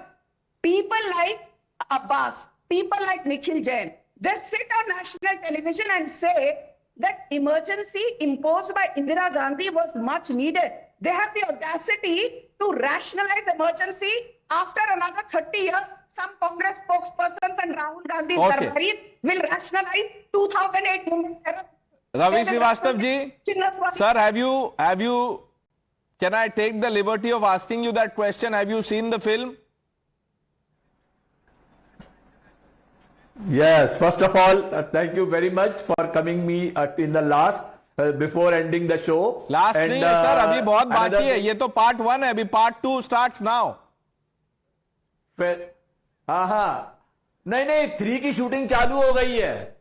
people like Abbas, people like Nikhil Jain, they sit on national television and say that emergency imposed by Indira Gandhi was much needed. They have the audacity to rationalize emergency after another 30 years. Some Congress spokespersons and Rahul Gandhi's Darbaris will rationalize 2008 movement. Ravi Srivastava ji, sir, have you, can I take the liberty of asking you that question? Have you seen the film? Yes, first of all, thank you very much for coming me in the last, before ending the show. Last नहीं है sir, अभी बहुत बाकी है. ये तो part 1 है, अभी part 2 starts now. फिर हाँ, नहीं 3 की शूटिंग चालू हो गई है.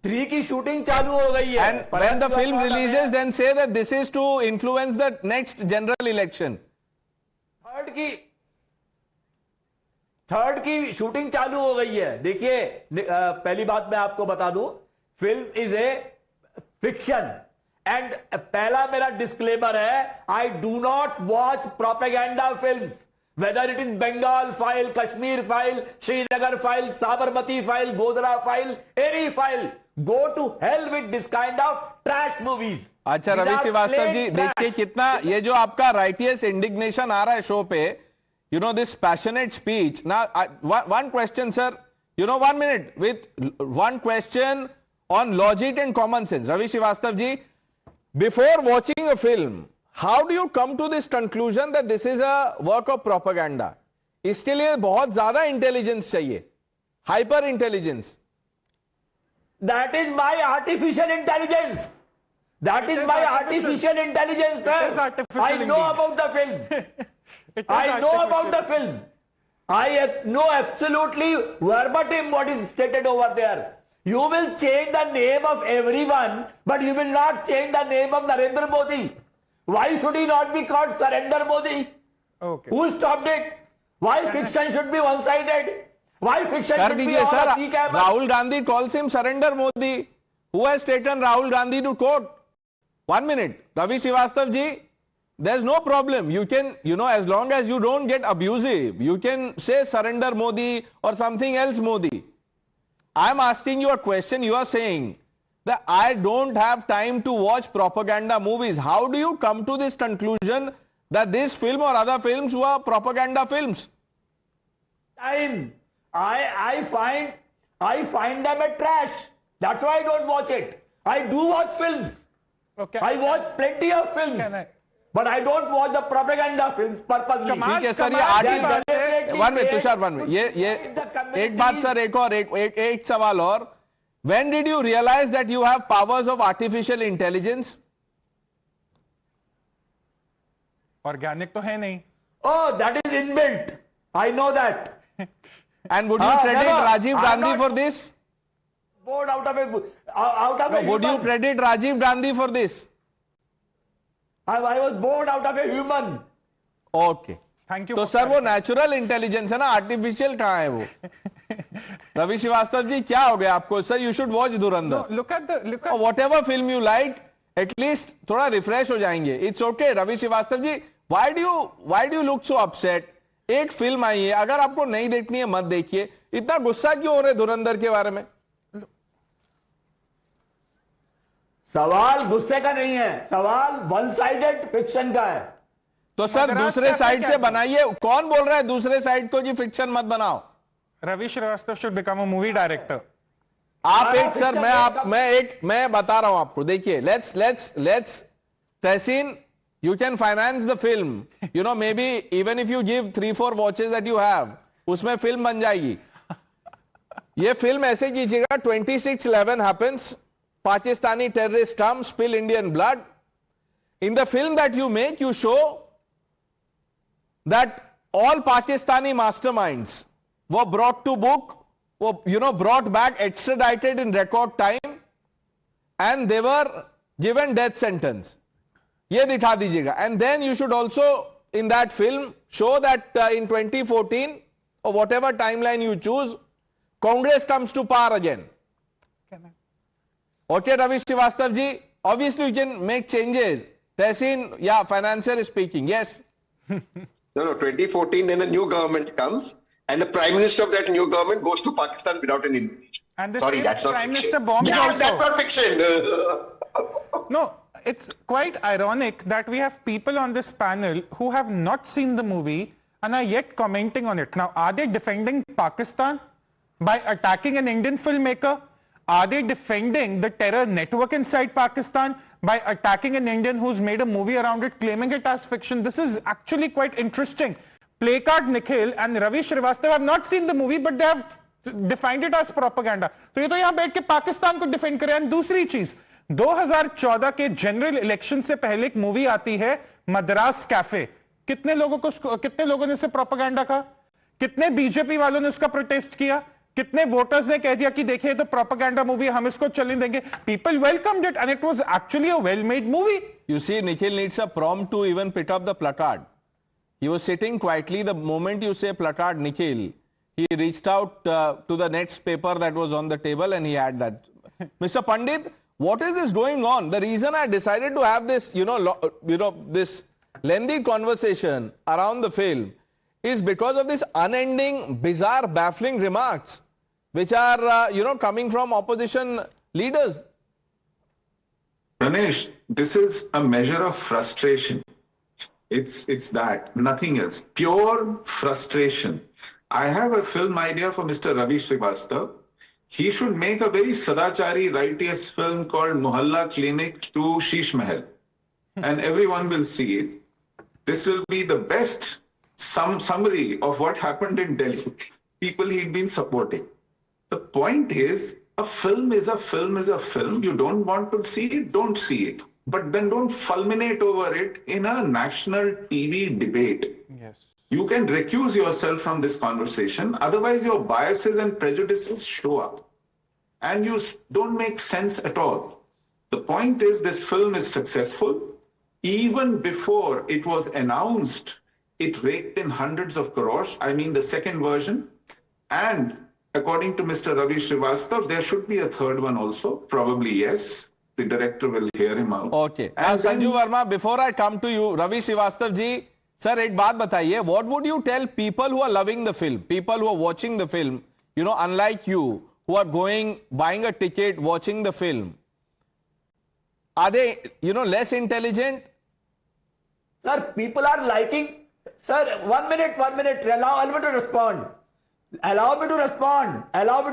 3 की शूटिंग चालू हो गई है. And when the film releases, then say that this is to influence the next general election. Third की शूटिंग चालू हो गई है. देखिए, पहली बात मैं आपको बता दूं, film is a fiction and पहला मेरा डिस्क्लेमर है, I do not watch propaganda films, whether it is Bengal file, Kashmir file, Srinagar file, Sabarmati file, Godhra file, any file. Go to hell with this kind of trash movies. अच्छा रवि श्रीवास्तव जी, देखिए कितना ये जो आपका righteous indignation आ रहा है शो पे, you know, this passionate speech. Now, one question, sir. You know, 1 minute with one question on logic and common sense. Ravi Srivastava ji, before watching a film, how do you come to this conclusion that this is a work of propaganda? इसके लिए बहुत ज्यादा intelligence चाहिए, hyper intelligence. That is my artificial intelligence. That is my artificial intelligence, sir. I know about the film. I know about the film. I know absolutely verbatim what is stated over there. You will change the name of everyone, but you will not change the name of Narendra Modi. Why should he not be called Surrender Modi? Okay. Who stopped it? Why fiction should be one-sided? Why fiction कर should be दीजिए all sir. a peak apple? Rahul Gandhi calls him Surrender Modi. Who has taken Rahul Gandhi to court? 1 minute. Ravi Srivastava ji, there's no problem. You can, you know, as long as you don't get abusive, you can say Surrender Modi or something else Modi. I'm asking you a question. You are saying that I don't have time to watch propaganda movies. How do you come to this conclusion that this film or other films were propaganda films? Time. I find them a trash. That's why I don't watch it. I do watch films. Okay. I watch plenty of films. But I don't watch the propaganda films purposely. ठीक है sir, ये article 1 minute Tushar 1 minute, ये एक बात sir, एक सवाल और. When did you realize that you have powers of artificial intelligence? Organic तो है नहीं. Oh, that is inbuilt. I know that. And would you credit Rajiv Gandhi for this? Bored out of a Would you credit Rajiv Gandhi for this? I was bored out of a human. Okay. Thank you. तो sir वो natural intelligence है ना, artificial कहाँ है वो? रवि श्रीवास्तव जी क्या हो गया आपको? Sir you should watch Dhurandhar. Look at whatever film you like, at least थोड़ा रिफ्रेश हो जाएंगे. It's okay. Ravi Shrivastava ji, why do you look so upset? एक फिल्म आई है, अगर आपको नहीं देखनी है मत देखिए. इतना गुस्सा क्यों हो रहे धुरंधर के बारे में? सवाल गुस्से का नहीं है, सवाल वन साइडेड फिक्शन का है. तो सर दूसरे साइड से बनाइए. कौन बोल रहा है दूसरे साइड को जी फिक्शन मत बनाओ? Ravi Srivastava should become a movie director. आप एक सर मैं बता रहा हूं आपको, देखिए let's Tehseen, you can finance the film, you know, maybe even if you give 3-4 watches that you have, उसमें फिल्म बन जाएगी. ये फिल्म ऐसे कीजिएगा, 26/11 happens, Pakistani terrorists come, spill Indian blood. In the film that you make, you show that all Pakistani masterminds were brought to book, were, you know, brought back, extradited in record time, and they were given death sentence. ये दिखा दीजिएगा. And then you should also in that film show that in 2014 or whatever timeline you choose, Congress comes to power again. Okay, Ravi Srivastava ji, obviously you can make changes. Tehseen, yeah, financier is speaking. Yes. No, 2014 then a new government comes and the prime minister of that new government goes to Pakistan without an invitation. And the Sorry, that's not prime fiction. minister bombs Yeah, also. that's not fiction. No, it's quite ironic that we have people on this panel who have not seen the movie and are yet commenting on it. Now, are they defending Pakistan by attacking an Indian filmmaker? Are they defending the terror network inside Pakistan by attacking an Indian who's made a movie around it, claiming it as fiction? This is actually quite interesting. Playcard Nikhil and Ravi Srivastava have not seen the movie, but they have defined it as propaganda. तो ये तो यहाँ बैठ के पाकिस्तान को defend करें. And दूसरी चीज, 2014 के जनरल इलेक्शन से पहले एक मूवी आती है मद्रास कैफे. कितने लोगों ने उसे प्रोपेगेंडा कहा? कितने बीजेपी वालों ने उसका प्रोटेस्ट किया? कितने वोटर्स ने कह दिया कि देखिए तो प्रोपेगेंडा मूवी, हम इसको चलने देंगे? People welcomed it and it was actually a well-made movie. You see, Nikhil needs a prompt to even pick up the placard. He was sitting quietly. The moment you say placard, Nikhil, he reached out to the next paper that was on the table and he had that. Mr. Pandit, what is this going on? The reason I decided to have this, this lengthy conversation around the film is because of this unending, bizarre, baffling remarks which are, coming from opposition leaders. Pranesh, this is a measure of frustration. It's that, nothing else. Pure frustration. I have a film idea for Mr. Ravi Srivastava. He should make a very Sadachari, righteous film called Mohalla Clinic to Sheesh Mahal. And everyone will see it. This will be the best summary of what happened in Delhi. People he'd been supporting. The point is, a film is a film is a film. You don't want to see it, don't see it. But then don't fulminate over it in a national TV debate. Yes. You can recuse yourself from this conversation. Otherwise, your biases and prejudices show up. And you don't make sense at all. The point is, this film is successful. Even before it was announced, it raked in hundreds of crores. I mean, the second version. And according to Mr. Ravi Srivastava, there should be a third one also. Probably yes. The director will hear him out. Okay. And Sanju Verma, before I come to you, Ravi Srivastava ji, sir, एक बात बताइए. What would you tell people who are loving the film, people who are watching the film, unlike you, who are buying a ticket, watching the film? Are they, less intelligent? Sir, people are liking. Sir, 1 minute. Allow me to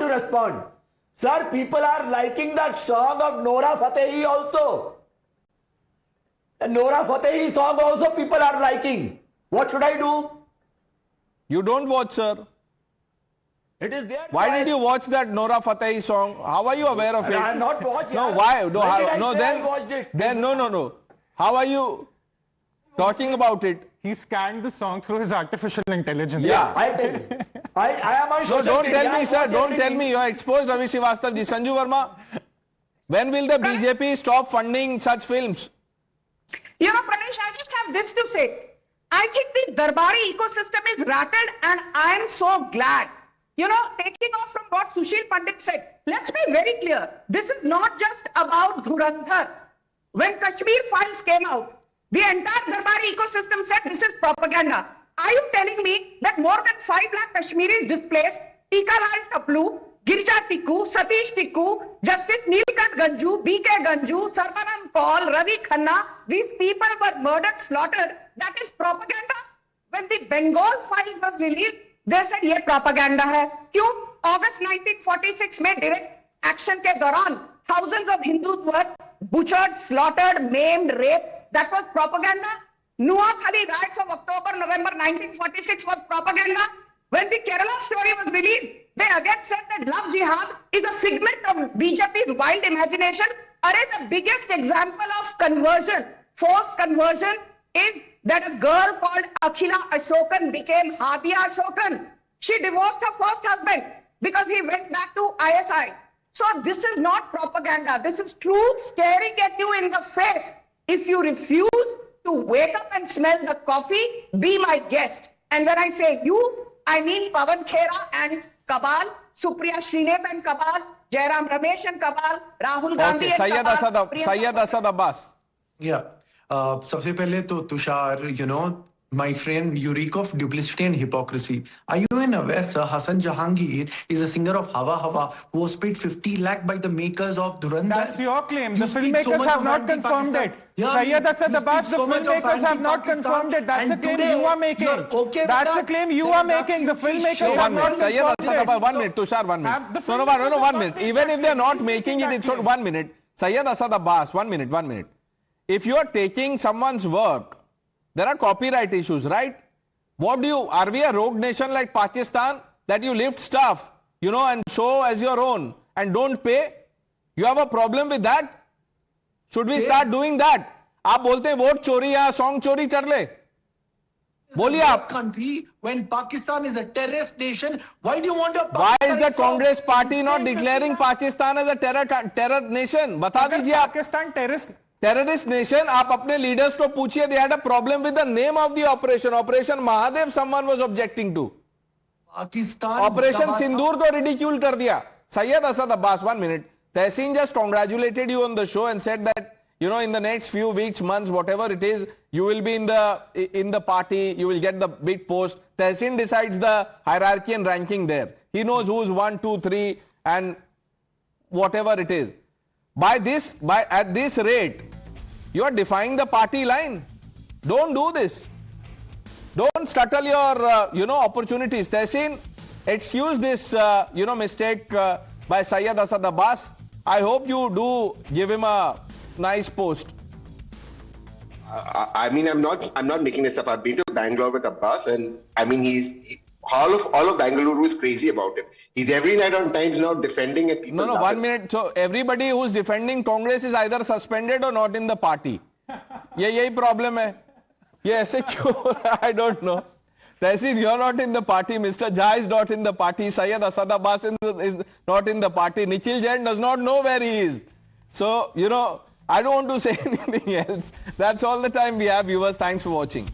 respond. Sir, people are liking that song of Nora Fatehi also. The Nora Fatehi song also people are liking. What should I do? You don't watch, sir. It is there. Why did you watch that Nora Fatehi song? How are you aware of it? I have not watched it. No, why? No. How are you talking about it? He scanned the song through his artificial intelligence. Yeah. I tell you. I am on social Don't media. tell me, sir. Don't tell me. You are exposed, Ravi Srivastava ji. Sanju Verma, when will the BJP stop funding such films? Pranesh, I just have this to say. I think the Darbari ecosystem is rattled and I am so glad. Taking off from what Sushil Pandit said, let's be very clear. This is not just about Dhurandhar. When Kashmir files came out, the entire Darbari ecosystem said this is propaganda. Are you telling me that more than 5 lakh Kashmiris displaced, Tikalal Taplu, Girja Tikku, Satish Tikku, Justice Neelkant Ganju, BK Ganju, Sarbanan Kaul, Ravi Khanna, these people were murdered, slaughtered. That is propaganda. When the Bengal file was released, they said ये propaganda है. क्यों? August 1946 में direct action के दौरान thousands of Hindus were butchered, slaughtered, maimed, raped. That was propaganda. Nuakhali riots of October, November 1946 was propaganda. When the Kerala story was released, they again said that love jihad is a figment of BJP's wild imagination. The biggest example of conversion, forced conversion, is that a girl called Akhila Ashokan became Hadia Ashokan. She divorced her first husband because he went back to ISI. So this is not propaganda. This is truth staring at you in the face. If you refuse to wake up and smell the coffee, be my guest. And when I say you, I mean Pawan Khera and Kabal, Supriya Srinath and Kabal, Jairam Ramesh and Kabal, Rahul Gandhi and Kabal. Syed Asad Abbas. Yeah. सबसे पहले तो Tushar, you know, my friend, you reek of duplicity and hypocrisy. Are you aware, sir, Hassan Jahangir is a singer of Hawa Hawa who was paid 50 lakh by the makers of Dhurandar? That's your claim. The filmmakers have not confirmed it. Syed Asad Abbas, the filmmakers have not confirmed it. That's a claim you are making. That's a claim you are making. The filmmakers have not confirmed it. Syed Asad Abbas, 1 minute. Tushar, 1 minute. No, 1 minute. Even if they are not making it, it's not 1 minute. Syed Asad Abbas, 1 minute, 1 minute. If you are taking someone's work, there are copyright issues, right? Are we a rogue nation like Pakistan that you lift stuff, you know, and show as your own and don't pay? You have a problem with that? Should we start doing that? आप बोलते हैं vote चोरी या song चोरी कर ले? बोलिए आप. Country, when Pakistan is a terrorist nation, why do you want to? Why is the Congress party not declaring Pakistan as a terror nation? बता दीजिए आप. Pakistan terrorist nation, आप अपने leaders को पूछिए, they had a problem with the name of the operation. Operation Mahadev, someone was objecting to. Pakistan. Operation Sindoor तो ridicule कर दिया. Syed Asad Abbas, 1 minute. Tehseen just congratulated you on the show and said that, you know, in the next few weeks, months, whatever it is, you will be in the party, you will get the big post. Tehseen decides the hierarchy and ranking there. He knows who's 1, 2, 3 and whatever it is. At this rate, you are defying the party line. Don't do this. Don't scuttle your, opportunities. Tehseen, excuse this, mistake by Syed Asad Abbas. I hope you do give him a nice post. I mean, I'm not making this up. I've been to Bangalore with Abbas, and I mean, all of Bangalore is crazy about him. He's every night on Times now defending it. No, 1 minute. So everybody who's defending Congress is either suspended or not in the party. Yahi problem hai. Ye aise kyun? I don't know. Tehseen, you're not in the party. Mr. Jha is not in the party. Syed Asad Abbas is not in the party. Nikhil Jain does not know where he is. So, I don't want to say anything else. That's all the time we have, viewers. Thanks for watching.